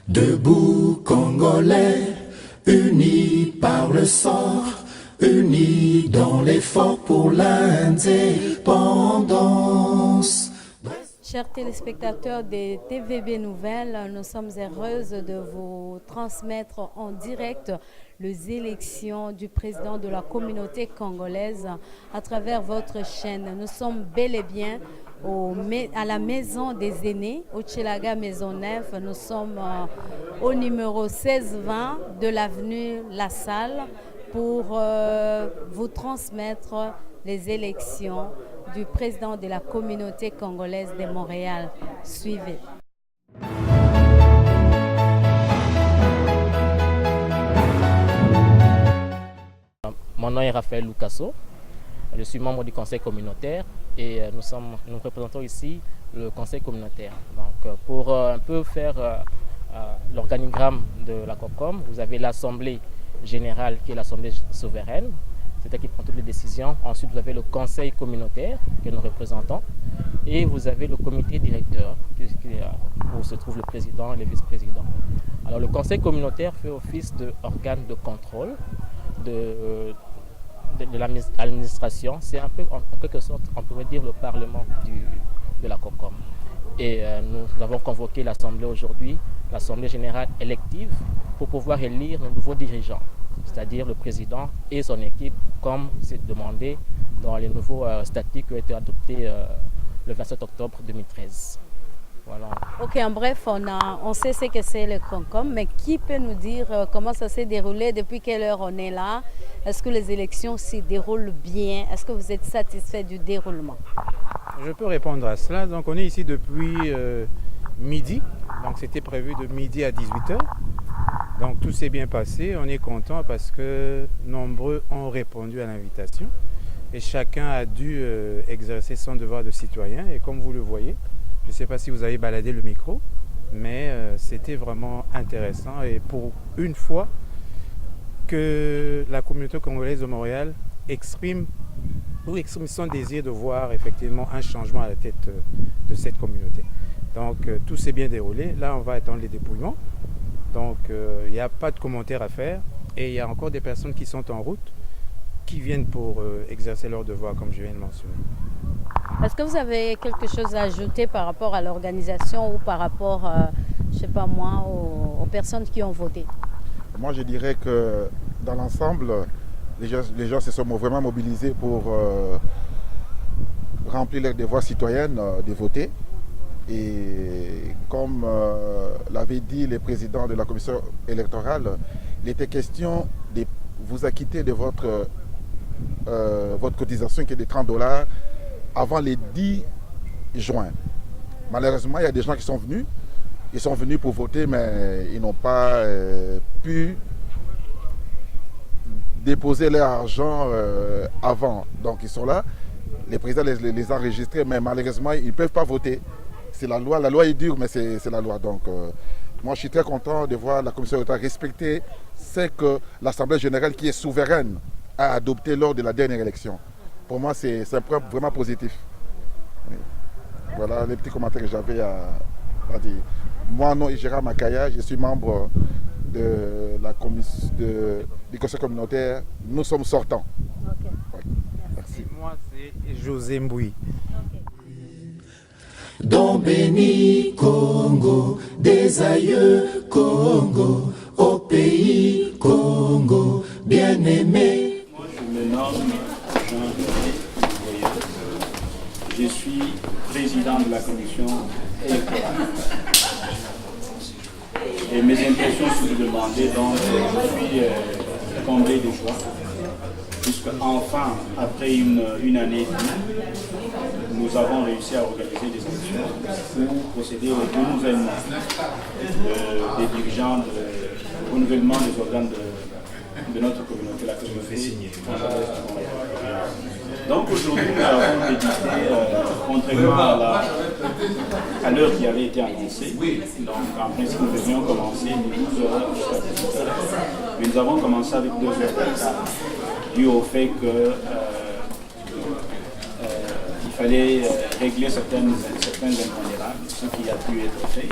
Debout Congolais, unis par le sort, unis dans l'effort pour l'indépendance. Chers téléspectateurs des TVB Nouvelles, nous sommes heureuses de vous transmettre en direct les élections du président de la communauté congolaise à travers votre chaîne. Nous sommes bel et bien à la maison des aînés, au Tchelaga Maisonneuve. Nous sommes au numéro 1620 de l'avenue La Salle pour vous transmettre les élections du président de la communauté congolaise de Montréal. Suivez. Mon nom est Raphaël Lucasso. Je suis membre du conseil communautaire et nous représentons ici le conseil communautaire. Donc, pour un peu faire l'organigramme de la COCOM, vous avez l'assemblée générale qui est l'assemblée souveraine, c'est elle qui prend toutes les décisions. Ensuite, vous avez le conseil communautaire que nous représentons et vous avez le comité directeur où se trouve le président et les vice-présidents. Alors, le conseil communautaire fait office d'organe de contrôle de l'administration. C'est un peu, en quelque sorte, on pourrait dire le parlement de la COCOM. Et nous avons convoqué l'assemblée aujourd'hui, l'assemblée générale élective, pour pouvoir élire nos nouveaux dirigeants, c'est-à-dire le président et son équipe, comme c'est demandé dans les nouveaux statuts qui ont été adoptés le 27 octobre 2013. Voilà. Ok, en bref, on sait ce que c'est le CONCOM, mais qui peut nous dire comment ça s'est déroulé, depuis quelle heure on est là? Est-ce que les élections s'y déroulent bien? Est-ce que vous êtes satisfait du déroulement? Je peux répondre à cela. Donc on est ici depuis midi, donc c'était prévu de midi à 18h. Donc tout s'est bien passé, on est content parce que nombreux ont répondu à l'invitation et chacun a dû exercer son devoir de citoyen. Et comme vous le voyez, je ne sais pas si vous avez baladé le micro, mais c'était vraiment intéressant. Et pour une fois que la communauté congolaise de Montréal exprime son désir de voir effectivement un changement à la tête de cette communauté. Donc tout s'est bien déroulé. Là, on va attendre les dépouillements. Donc il n'y a pas de commentaires à faire. Et il y a encore des personnes qui sont en route, qui viennent pour exercer leur devoir, comme je viens de mentionner. Est-ce que vous avez quelque chose à ajouter par rapport à l'organisation ou par rapport, je ne sais pas moi, aux personnes qui ont voté? Moi, je dirais que dans l'ensemble, les gens se sont vraiment mobilisés pour remplir leur devoir citoyen de voter. Et comme l'avait dit le président de la commission électorale, il était question de vous acquitter de votre cotisation qui est de $30 avant les 10 juin. Malheureusement, il y a des gens qui sont venus. Ils sont venus pour voter, mais ils n'ont pas pu déposer leur argent avant. Donc ils sont là. Les présidents les ont enregistrés, mais malheureusement, ils ne peuvent pas voter. C'est la loi. La loi est dure, mais c'est la loi. Donc moi, je suis très content de voir la commission électorale respecter ce que l'Assemblée générale, qui est souveraine, a adopté lors de la dernière élection. Pour moi, c'est un point vraiment positif. Oui. Voilà les petits commentaires que j'avais à dire. Moi, non, Gérard Makaya, je suis membre de la commission du conseil communautaire. Nous sommes sortants. Okay. Ouais. Merci. Moi, c'est José Mboui. Don béni Congo, des aïeux Congo, au pays Congo, bien-aimé. Moi, je me nomme Jean-René Boyeux. Je suis président de la commission électorale. Et mes impressions sont demandées, donc je suis comblé de joie, puisque enfin, après une année et demie, nous avons réussi à organiser des élections pour procéder au renouvellement des dirigeants, au renouvellement des organes de notre communauté, la communauté congolaise du Montréal. Donc aujourd'hui, nous avons médité, contrairement à l'heure qui avait été annoncée. Donc en principe, nous devions commencer de 12h jusqu'à 18h. Mais nous avons commencé avec 2 heures de retard, dû au fait que il fallait régler certains impondérables, ce qui a pu être fait.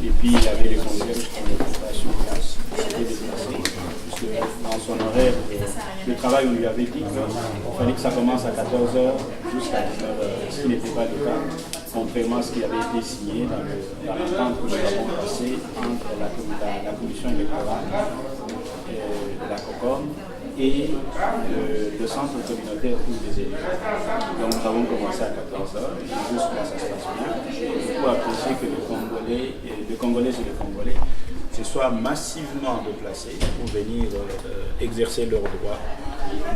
Et puis il y avait les concierges qui n'étaient pas sur place, qui s'étaient déplacés. Puisque dans son horaire de travail, on lui avait dit qu'il fallait que ça commence à 14h jusqu'à 19h, ce qui n'était pas le cas, contrairement à ce qui avait été signé dans l'entente que nous avons passée entre la commission électorale de la COCOM et le centre communautaire pour les élus. Donc nous avons commencé à 14h, et jusque-là ça se passe bien. Il faut apprécier que les Congolaises et les Congolais se soient massivement déplacés pour venir exercer leurs droits.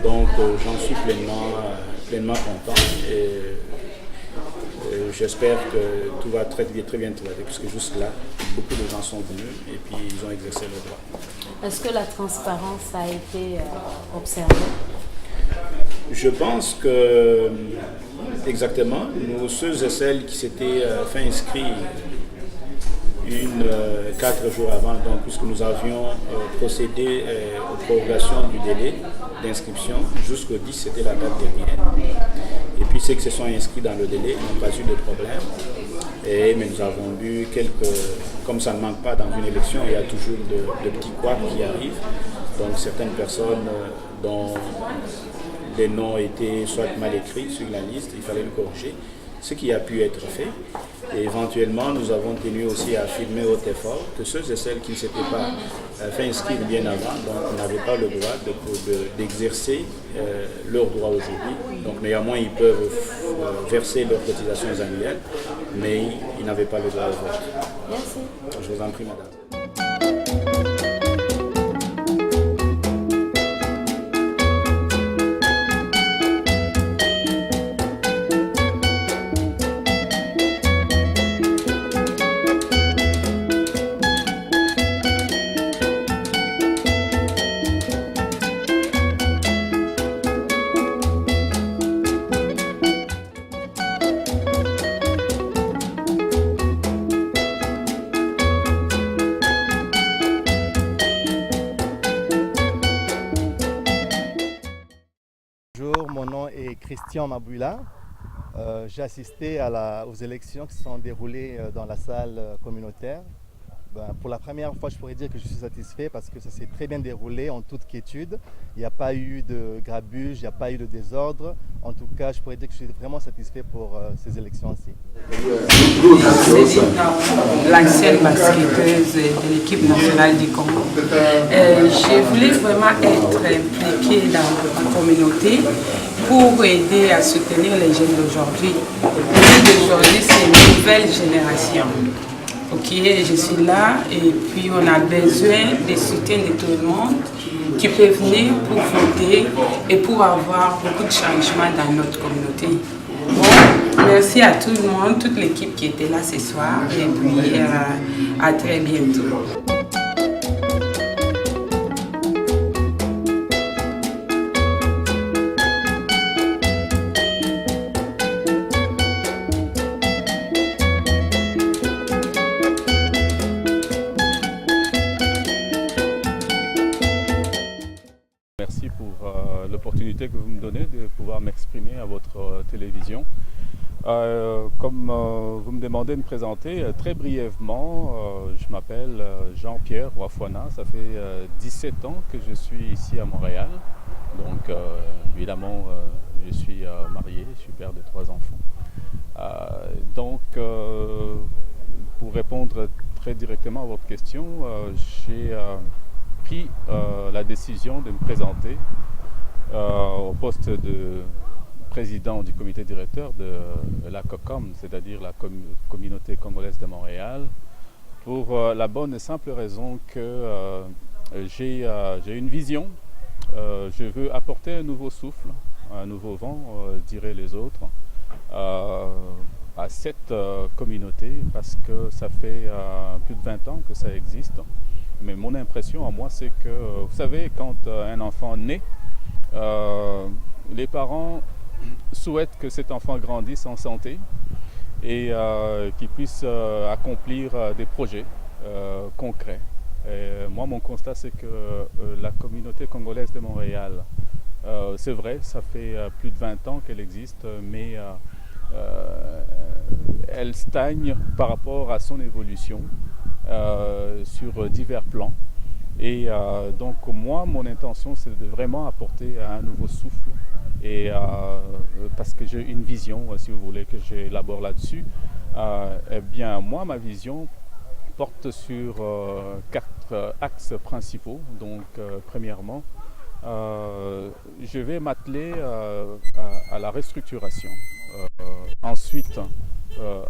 Donc j'en suis pleinement content. Et j'espère que tout va très bien travailler, puisque jusque-là, beaucoup de gens sont venus et puis ils ont exercé leurs droits. Est-ce que la transparence a été observée? Je pense que, exactement, ceux et celles qui s'étaient fait inscrire 4 jours avant, donc, puisque nous avions procédé aux prolongations du délai d'inscription, jusqu'au 10, c'était la date dernière. Et puis ceux qui se sont inscrits dans le délai n'ont pas eu de problème. Mais nous avons vu comme ça ne manque pas dans une élection, il y a toujours de petits couacs qui arrivent. Donc certaines personnes dont les noms étaient soit mal écrits sur la liste, il fallait le corriger, ce qui a pu être fait. Et éventuellement, nous avons tenu aussi à affirmer haut et fort que ceux et celles qui ne s'étaient pas fait inscrire bien avant, donc n'avaient pas le droit d'exercer leurs droits aujourd'hui. Donc néanmoins, ils peuvent verser leurs cotisations annuelles, mais ils n'avaient pas le droit au vote. Merci. Je vous en prie, madame. Bonjour, mon nom est Christian Mabouila. J'ai assisté aux élections qui se sont déroulées dans la salle communautaire. Pour la première fois, je pourrais dire que je suis satisfait parce que ça s'est très bien déroulé en toute quiétude. Il n'y a pas eu de grabuge, il n'y a pas eu de désordre. En tout cas, je pourrais dire que je suis vraiment satisfait pour ces élections-ci. L'ancienne basketteuse de l'équipe nationale du Congo. Je voulais vraiment être impliquée dans la communauté pour aider à soutenir les jeunes d'aujourd'hui. Les jeunes d'aujourd'hui, c'est une nouvelle génération. Ok, je suis là et puis on a besoin de soutien de tout le monde qui peut venir pour voter et pour avoir beaucoup de changements dans notre communauté. Bon, merci à tout le monde, toute l'équipe qui était là ce soir et puis à très bientôt. Merci pour l'opportunité que vous me donnez de pouvoir m'exprimer à votre télévision. Comme vous me demandez de me présenter, très brièvement, je m'appelle Jean-Pierre Wafouana, ça fait 17 ans que je suis ici à Montréal. Donc évidemment, je suis marié, je suis père de 3 enfants. Donc pour répondre très directement à votre question, j'ai pris la décision de me présenter au poste de président du comité directeur de la COCOM, c'est-à-dire la communauté congolaise de Montréal, pour la bonne et simple raison que j'ai une vision. Je veux apporter un nouveau souffle, un nouveau vent, diraient les autres, à cette communauté, parce que ça fait plus de 20 ans que ça existe. Mais mon impression à moi, c'est que, vous savez, quand un enfant naît, les parents souhaitent que cet enfant grandisse en santé et qu'il puisse accomplir des projets concrets. Et moi, mon constat, c'est que la communauté congolaise de Montréal, c'est vrai, ça fait plus de 20 ans qu'elle existe, mais elle stagne par rapport à son évolution. sur divers plans. Et donc moi, mon intention, c'est de vraiment apporter un nouveau souffle. Et parce que j'ai une vision, si vous voulez, que j'élabore là-dessus. Eh bien, moi, ma vision porte sur 4 axes principaux. Donc, premièrement, je vais m'atteler à la restructuration. Ensuite,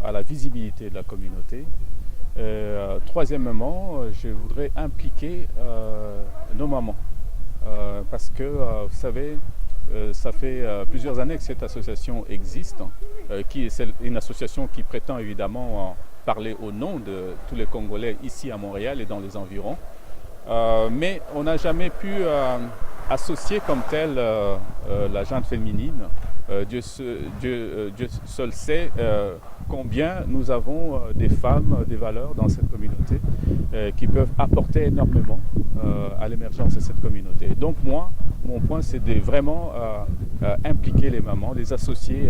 à la visibilité de la communauté. Troisièmement, je voudrais impliquer nos mamans. Parce que, vous savez, ça fait plusieurs années que cette association existe, qui est une association qui prétend évidemment parler au nom de tous les Congolais ici à Montréal et dans les environs. Mais on n'a jamais pu associer comme telle la gente féminine. Dieu seul sait combien nous avons des femmes, des valeurs dans cette communauté qui peuvent apporter énormément à l'émergence de cette communauté. Donc moi, mon point, c'est de vraiment impliquer les mamans, les associer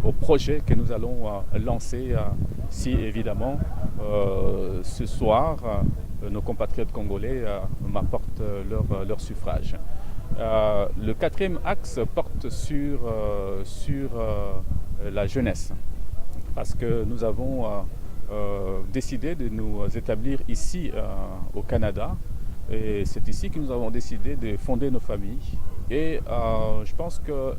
au projet que nous allons lancer si évidemment ce soir nos compatriotes congolais m'apportent leur suffrage. Le 4e axe porte sur la jeunesse, parce que nous avons décidé de nous établir ici au Canada, et c'est ici que nous avons décidé de fonder nos familles. Et je pense que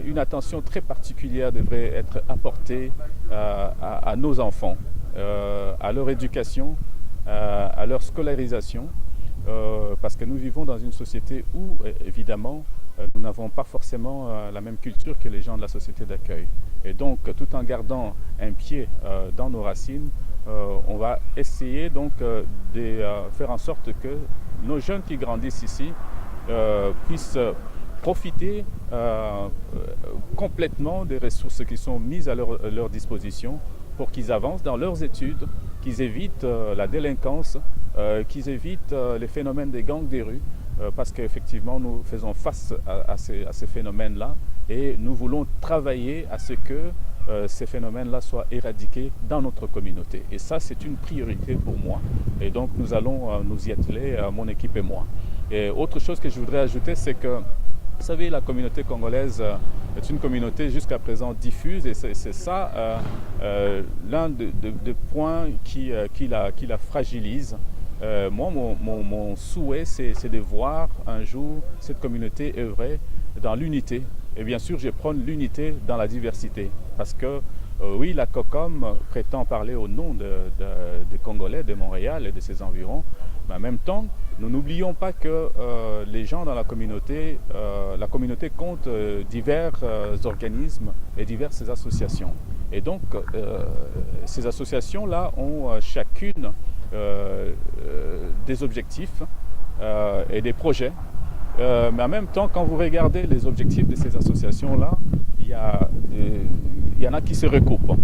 une attention très particulière devrait être apportée à nos enfants, à leur éducation, à leur scolarisation, parce que nous vivons dans une société où, évidemment, nous n'avons pas forcément la même culture que les gens de la société d'accueil. Et donc, tout en gardant un pied dans nos racines, on va essayer donc de faire en sorte que nos jeunes qui grandissent ici puissent profiter complètement des ressources qui sont mises à leur disposition pour qu'ils avancent dans leurs études, qu'ils évitent la délinquance, qu'ils évitent les phénomènes des gangs des rues, parce qu'effectivement nous faisons face à ces phénomènes-là et nous voulons travailler à ce que ces phénomènes-là soient éradiqués dans notre communauté. Et ça, c'est une priorité pour moi. Et donc nous allons nous y atteler, mon équipe et moi. Et autre chose que je voudrais ajouter, c'est que vous savez, la communauté congolaise est une communauté jusqu'à présent diffuse, et c'est ça l'un des points qui la fragilise. Moi, mon souhait, c'est de voir un jour cette communauté œuvrer dans l'unité. Et bien sûr, je vais prendre l'unité dans la diversité. Parce que, oui, la COCOM prétend parler au nom des Congolais, de Montréal et de ses environs. Mais en même temps, nous n'oublions pas que les gens dans la communauté compte divers organismes et diverses associations. Et donc, ces associations-là ont chacune des objectifs et des projets. Mais en même temps, quand vous regardez les objectifs de ces associations-là, il y en a qui se recoupent.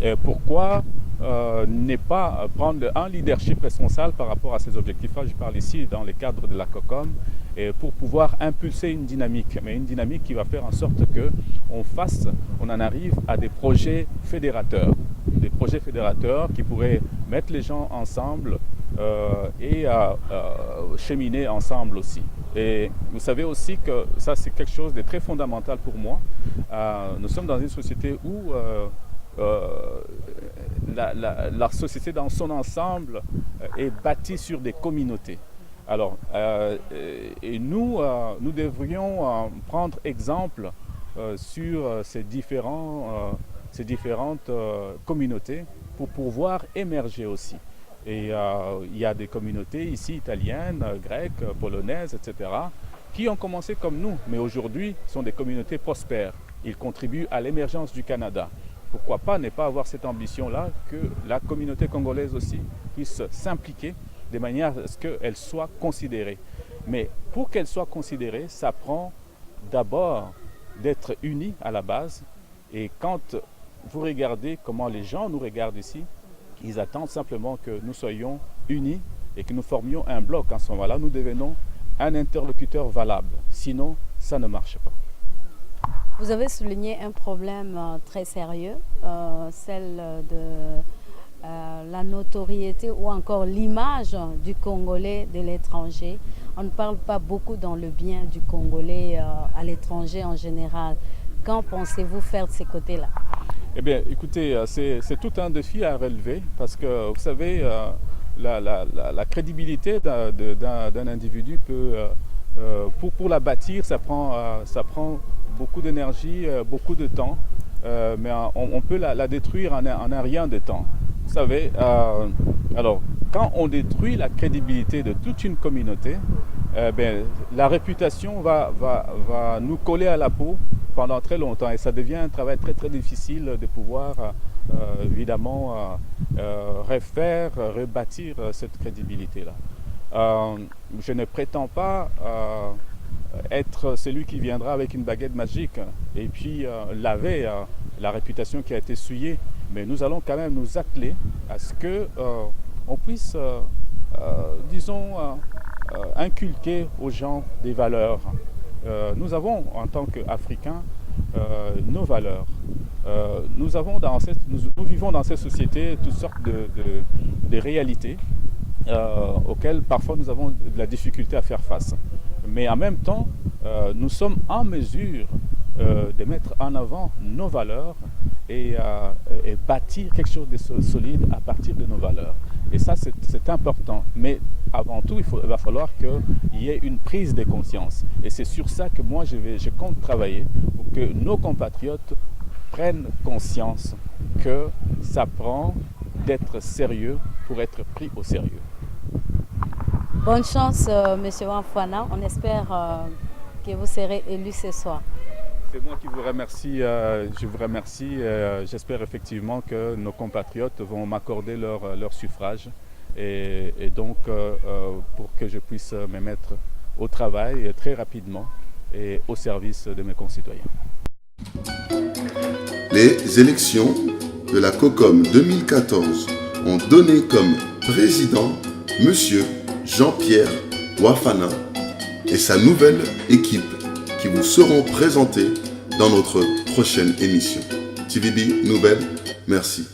Et pourquoi ne pas prendre un leadership responsable par rapport à ces objectifs-là? Je parle ici dans le cadre de la COCOM, et pour pouvoir impulser une dynamique, mais une dynamique qui va faire en sorte qu'on en arrive à des projets fédérateurs. Des projets fédérateurs qui pourraient mettre les gens ensemble et cheminer ensemble aussi. Et vous savez aussi que ça, c'est quelque chose de très fondamental pour moi. Nous sommes dans une société où la société dans son ensemble est bâtie sur des communautés. Alors, et nous devrions prendre exemple sur ces différentes communautés pour pouvoir émerger aussi. Et il y a des communautés ici, italiennes, grecques, polonaises, etc., qui ont commencé comme nous, mais aujourd'hui sont des communautés prospères. Ils contribuent à l'émergence du Canada. Pourquoi pas ne pas avoir cette ambition-là, que la communauté congolaise aussi puisse s'impliquer de manière à ce qu'elle soit considérée. Mais pour qu'elle soit considérée, ça prend d'abord d'être unis à la base. Et quand vous regardez comment les gens nous regardent ici, ils attendent simplement que nous soyons unis et que nous formions un bloc. En ce moment-là, nous devenons un interlocuteur valable. Sinon, ça ne marche pas. Vous avez souligné un problème très sérieux, celle la notoriété ou encore l'image du Congolais de l'étranger. On ne parle pas beaucoup dans le bien du Congolais à l'étranger en général. Qu'en pensez-vous faire de ces côtés-là? Eh bien, écoutez, c'est tout un défi à relever parce que, vous savez, la crédibilité d'un individu peut, pour la bâtir, ça prend beaucoup d'énergie, beaucoup de temps, mais on peut la détruire en un rien de temps. Vous savez, alors, quand on détruit la crédibilité de toute une communauté, la réputation va nous coller à la peau pendant très longtemps et ça devient un travail très très difficile de pouvoir évidemment refaire, rebâtir cette crédibilité-là. Je ne prétends pas être celui qui viendra avec une baguette magique et puis laver la réputation qui a été souillée, mais nous allons quand même nous atteler à ce que on puisse, disons, inculquer aux gens des valeurs. Nous avons, en tant qu'Africains, nos valeurs. Nous vivons dans cette société toutes sortes de réalités auxquelles parfois nous avons de la difficulté à faire face. Mais en même temps, nous sommes en mesure de mettre en avant nos valeurs et bâtir quelque chose de solide à partir de nos valeurs. Et ça, c'est important. Mais avant tout, il va falloir qu'il y ait une prise de conscience. Et c'est sur ça que moi, je compte travailler pour que nos compatriotes prennent conscience que ça prend d'être sérieux pour être pris au sérieux. Bonne chance, M. Wafana. On espère que vous serez élu ce soir. C'est moi qui vous remercie. Je vous remercie. J'espère effectivement que nos compatriotes vont m'accorder leur suffrage et donc pour que je puisse me mettre au travail très rapidement et au service de mes concitoyens. Les élections de la COCOM 2014 ont donné comme président M. Jean-Pierre Wafana et sa nouvelle équipe qui vous seront présentés dans notre prochaine émission. TVB Nouvelles, merci.